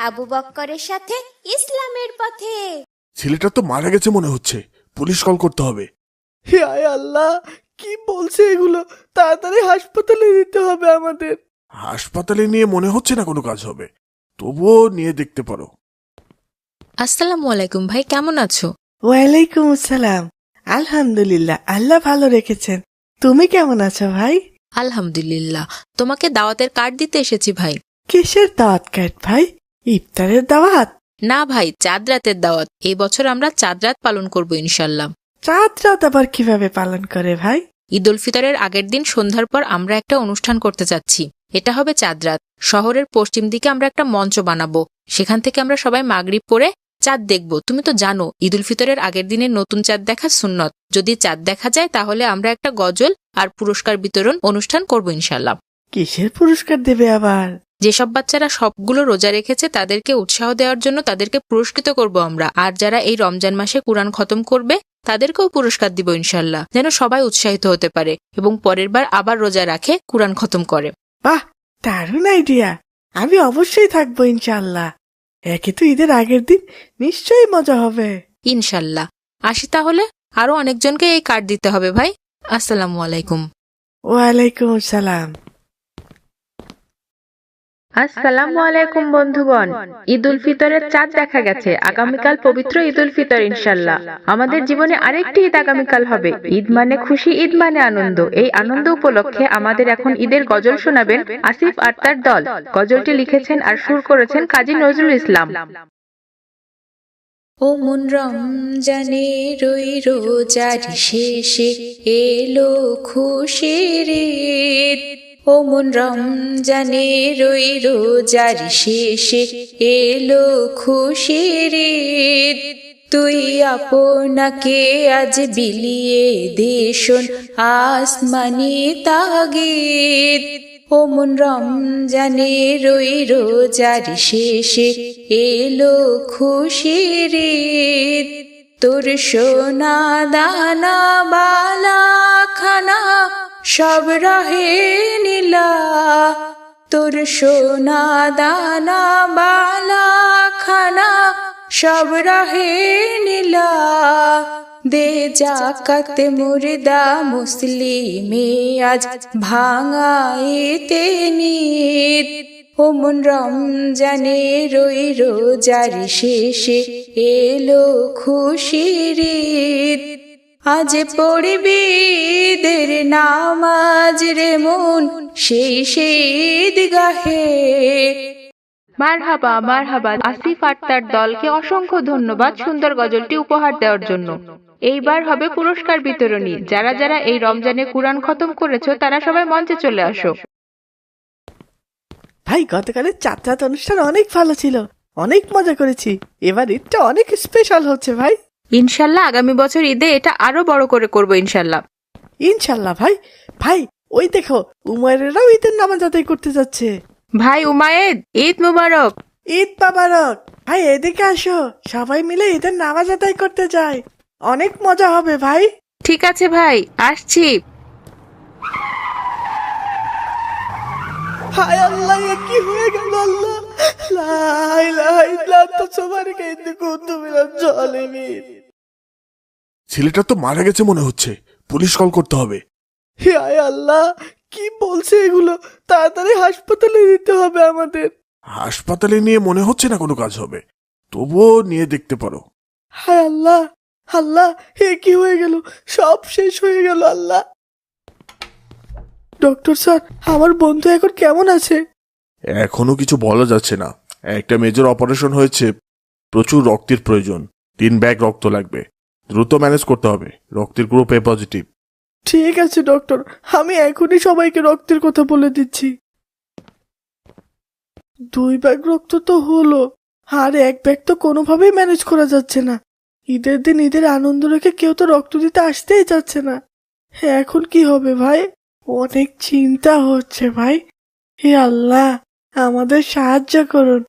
আবু বক্করের সাথে ইসলামের পথে। ছেলেটা তো মারা গেছে মনে হচ্ছে, পুলিশ কল করতে হবে। হে আয় আল্লাহ, কি বলছে এগুলো? তাড়াতাড়ি হাসপাতালে দিতে হবে আমাদের। হাসপাতালে নিয়ে মনে হচ্ছে না কোনো কাজ হবে, তবুও নিয়ে দেখতে পারো। আসসালামু আলাইকুম ভাই, কেমন আছো? ওয়ালাইকুম আসসালাম। আলহামদুলিল্লাহ, আল্লাহ ভালো রেখেছেন। তুমি কেমন আছো ভাই? আলহামদুলিল্লাহ। তোমাকে দাওয়াতের কার্ড দিতে এসেছি ভাই। কিসের দাওয়াত কার্ড ভাই? ইফতারের দাওয়াত? না ভাই, চাঁদ রাতের দাওয়াত। এই বছর আমরা চাঁদ রাত পালন করব ইনশাল্লাহ। চাঁদ রাত আবার কিভাবে পালন করে ভাই? ঈদ উল ফিতরের আগের দিন সন্ধ্যার পর আমরা একটা অনুষ্ঠান করতে যাচ্ছি। এটা হবে চাঁদ রাত। শহরের পশ্চিম দিকে আমরা একটা মঞ্চ বানাবো, সেখান থেকে আমরা সবাই মাগরিব পড়ে চাঁদ দেখব। তুমি তো জানো ঈদ উল ফিতরের আগের দিনে নতুন চাঁদ দেখা সুন্নত। যদি চাঁদ দেখা যায় তাহলে আমরা একটা গজল আর পুরস্কার বিতরণ অনুষ্ঠান করব ইনশাল্লাহ। কিসের পুরস্কার দেবে আবার? যেসব বাচ্চারা সবগুলো রোজা রেখেছে তাদেরকে উৎসাহ দেওয়ার জন্য তাদেরকে পুরস্কৃত করব আমরা। আর যারা এই রমজান মাসে কুরআন খতম করবে তাদেরকেও পুরস্কার দিব ইনশাল্লাহ, যেন সবাই উৎসাহিত হতে পারে এবং পরের বার আবার রোজা রাখে, কুরআন খতম করে। বাহ, দারুণ আইডিয়া। আমি অবশ্যই থাকবো ইনশাল্লাহ। একে তো ঈদের আগের দিন, নিশ্চয়ই মজা হবে। ইনশাল্লাহ। আসি তাহলে, আরো অনেকজনকে এই কার্ড দিতে হবে ভাই। আসসালামু আলাইকুম। ওয়ালাইকুম আসসালাম। আসসালামু আলাইকুম বন্ধুগণ, ঈদ উল ফিতরের চাঁদ দেখা গেছে। আগামীকাল পবিত্র ঈদ উল ফিতর ইনশাল্লাহ। আমাদের জীবনে আরেকটি ঈদ আগামীকাল হবে। ঈদ মানে খুশি, ঈদ মানে আনন্দ। এই আনন্দ উপলক্ষে আমাদের এখন ঈদের গজল শোনাবেন আসিফ আক্তার দল। গজলটি লিখেছেন আর সুর করেছেন কাজী নজরুল ইসলাম। ও মন রমজানে রই রোজার শেষে এলো খুশির ঈদ। ও মন রমজানে রই রোজার শেষে এলো খুশির ঈদ। তুই আপনাকে আজ বিলিয়ে দেশন আসমানি তাগিদ। ও মন রমজানে রই রোজার শেষে এলো খুশির ঈদ। তোর সোনা দানা বালা খানা সব রহে নীলা। তোর সোনা দানা বালা খানা সব রহে নীলা। দে জাকাত মুর্দা মুসলিমে আজ ভাঙাইতে নিদ। ও মন রমজানে রই রোজার শেষে এলো খুশির ঈদ। আজ পড়বি ঈদের নামাজ রে মন সেই ঈদগাহে। মারহাবা মারহাবা। আসিফ আক্তার দলকে অসংখ্য ধন্যবাদ সুন্দর গজলটি উপহার দেওয়ার জন্য। এইবার হবে পুরস্কার বিতরণী। যারা যারা এই রমজানে কুরআন খতম করেছো তারা সবাই মঞ্চে চলে আসো। ভাই, গতকালের চাঁদ রাত অনুষ্ঠান অনেক ভালো ছিল, অনেক মজা করেছি। এবার ঈদটা অনেক স্পেশাল হচ্ছে ভাই। ইনশাল্লাহ আগামী বছর ঈদে এটা আরো বড় করে করব ইনশাল্লাহ। ইনশাল্লাহ ভাই। ভাই, ওই দেখো উমায়েরাও ঈদের নামাজ আদায় করতে যাচ্ছে। ভাই উমায়েদ, ঈদ মুবারক। ঈদ মুবারক। ভাই এদিকে আসো, সবাই মিলে ঈদের নামাজ আদায় করতে যাই, অনেক মজা হবে ভাই। ঠিক আছে ভাই, আসছি। হায় আল্লাহ, এ কি হয়ে গেল? আল্লাহ, লা ইলাহা ইল্লা আনতা সুবহানাকা ইন্নী কুনতু মিনাজ জালিমিন। ছেলেটা তো মারা গেছে মনে হচ্ছে, পুলিশ কল করতে হবে। হে আয় আল্লাহ, কি বলছে এগুলো? তাড়াতাড়ি হাসপাতালে দিতে হবে আমাদের। হাসপাতালে নিয়ে মনে হচ্ছে না কোনো কাজ হবে, তবুও নিয়ে দেখতে পারো। হায় আল্লাহ, আল্লাহ, হে কি হয়ে গেল? সব শেষ হয়ে গেল আল্লাহ। ডক্টর স্যার, আমার বন্ধু এখন কেমন আছে? এখনো কিছু বলা যাচ্ছে না। একটা মেজর অপারেশন হয়েছে, প্রচুর রক্তের প্রয়োজন। 3 ব্যাগ রক্ত লাগবে, দ্রুত ম্যানেজ করতে হবে। রক্তের গ্রুপ এ পজিটিভ। ঠিক আছে ডক্টর, আমি এখনই সবাইকে রক্তের কথা বলে দিচ্ছি। 2 ব্যাগ রক্ত তো হলো, আর 1 ব্যাগ তো কোনোভাবেই ম্যানেজ করা যাচ্ছে না। ঈদের দিন ঈদের আনন্দ রেখে কেউ তো রক্ত দিতে আসতেই যাচ্ছে না। এখন কি হবে ভাই? অনেক চিন্তা হচ্ছে ভাই। হে আল্লাহ, আমাদের সাহায্য করুন,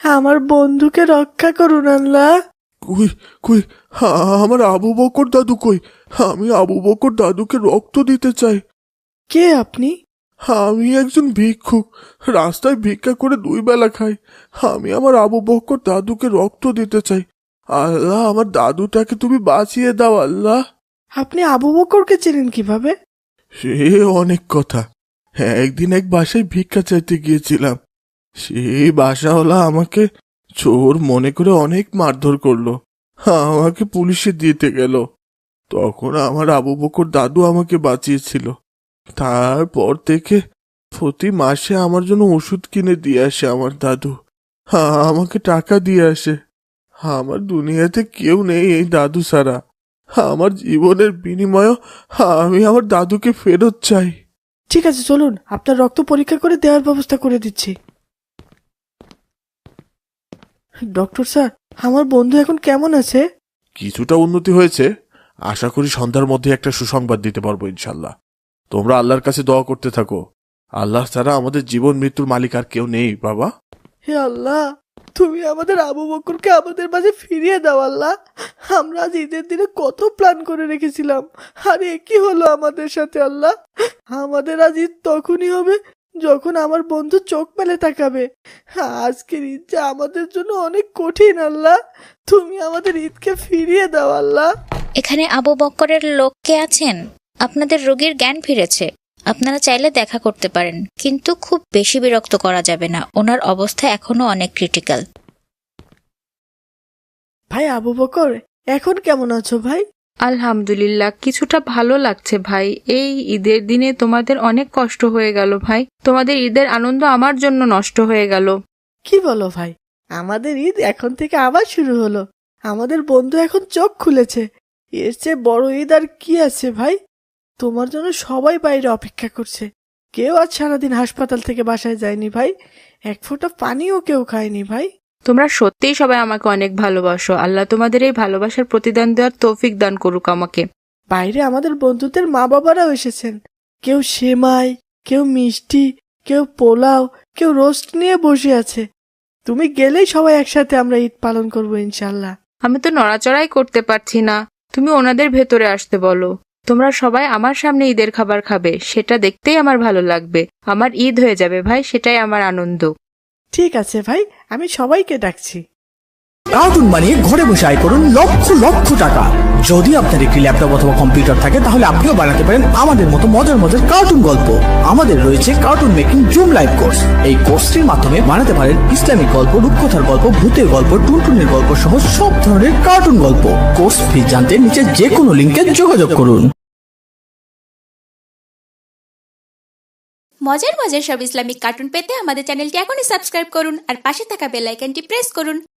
আমার বন্ধুকে রক্ষা করুন আল্লাহ। কই কই আমার আবু বকর দাদু কই? আমি আবু বকর দাদুকে রক্ত দিতে চাই। কে আপনি? আমি একজন ভিক্ষুক, রাস্তায় ভিক্ষা করে 2 বেলা খাই। আমি আমার আবু বক্কর দাদুকে রক্ত দিতে চাই। আল্লাহ, আমার দাদুটাকে তুমি বাঁচিয়ে দাও আল্লাহ। আপনি আবু বকরকে চেনেন কিভাবে? সে অনেক কথা। একদিন এক বাসায় ভিক্ষা চাইতে গিয়েছিলাম। সেই বাসাওয়ালা আমাকে চোর মনে করে অনেক মারধর করলো, আমাকে পুলিশে দিতে গেল। তখন আমার আবু বকর দাদু আমাকে বাঁচিয়েছিল। তারপর থেকে প্রতি মাসে আমার জন্য ওষুধ কিনে দিয়ে আসে আমার দাদু, আমাকে টাকা দিয়ে আসে। আমার দুনিয়াতে কেউ নেই এই দাদু ছাড়া। আমার জীবনের বিনিময়ে আমি আমার দাদুকে ফেরত চাই। ঠিক আছে, চলুন আপনার রক্ত পরীক্ষা করে দেওয়ার ব্যবস্থা করে দিচ্ছি। ডক্টর স্যার, আমার বন্ধু এখন কেমন আছে? কিছুটা উন্নতি হয়েছে। আশা করি সন্ধ্যার মধ্যে একটা সুসংবাদ দিতে পারবো ইনশাল্লাহ। তোমরা আল্লাহর কাছে দোয়া করতে থাকো। আল্লাহ ছাড়া আমাদের জীবন মৃত্যুর মালিক আর কেউ নেই বাবা। হে আল্লাহ, তুমি আমাদের আবু বকরকে আমাদের মাঝে ফিরিয়ে দাও আল্লাহ। আমরা আজ ঈদের দিনে কত প্ল্যান করে রেখেছিলাম, আর এ কি হলো আমাদের সাথে আল্লাহ। আমাদের আজ ঈদ তখনই হবে যখন আমার বন্ধু চোখ মেলে তাকাবে। আজকের ঈদ যে আমাদের জন্য অনেক কঠিন আল্লাহ। তুমি আমাদের ঈদকে ফিরিয়ে দাও আল্লাহ। এখানে আবু বক্করের লোক কে আছেন? আপনাদের রোগীর জ্ঞান ফিরেছে, আপনারা চাইলে দেখা করতে পারেন, কিন্তু খুব বেশি বিরক্ত করা যাবে না, ওনার অবস্থা এখনো অনেক ক্রিটিক্যাল। ভাই আবু বকর, এখন কেমন আছো ভাই? আলহামদুলিল্লাহ, কিছুটা ভালো লাগছে ভাই। এই ঈদের দিনে তোমাদের অনেক কষ্ট হয়ে গেল ভাই। তোমাদের ঈদের আনন্দ আমার জন্য নষ্ট হয়ে গেল। কি বলো ভাই, আমাদের ঈদ এখন থেকে আবার শুরু হলো। আমাদের বন্ধু এখন চোখ খুলেছে। এর চেয়ে বড় ঈদ আর কি আছে ভাই? তোমার জন্য সবাই বাইরে অপেক্ষা করছে। কেউ আজ সারাদিন হাসপাতাল থেকে বাসায় যায়নি ভাই। এক ফোঁটা পানিও কেউ খায়নি ভাই। তোমরা সত্যিই সবাই আমাকে অনেক ভালোবাসো। আল্লাহ তোমাদের এই ভালোবাসার প্রতিদান দেওয়ার তৌফিক দান করুক আমাকে। বাইরে আমাদের বন্ধুদের মা বাবারাও এসেছেন। কেউ সেমাই, কেউ মিষ্টি, কেউ পোলাও, কেউ রোস্ট নিয়ে বসে আছে। তুমি গেলেই সবাই একসাথে আমরা ঈদ পালন করবো ইনশাল্লাহ। আমি তো নড়াচড়াই করতে পারছি না, তুমি ওনাদের ভেতরে আসতে বলো। তোমরা সবাই আমার সামনে ঈদের খাবার খাবে, সেটা দেখতেই আমার ভালো লাগবে। আমার ঈদ হয়ে যাবে ভাই, সেটাই আমার আনন্দ। ঠিক আছে ভাই, আমি সবাইকে ডাকছি। কার্টুন বানিয়ে ঘরে বসে আয় করুন লক্ষ লক্ষ টাকা। যদি আপনার একটি ল্যাপটপ অথবা কম্পিউটার থাকে তাহলে আপনিও বানাতে পারেন আমাদের মতো মজার মজার কার্টুন গল্প। আমাদের রয়েছে cartoon making zoom live course. এই কোর্সটির মাধ্যমে বানাতে পারেন ইসলামিক গল্প, রূপকথার গল্প, ভূতের গল্প, টুনটুনের গল্প সহ সব ধরনের কার্টুন গল্প। কোর্স ফি জানতে নিচে যে কোনো লিঙ্কে যোগাযোগ করুন। মজার মজার সব ইসলামিক কার্টুন পেতে আমাদের চ্যানেলটি এখনই সাবস্ক্রাইব করুন আর পাশে থাকা বেল আইকনটি প্রেস করুন।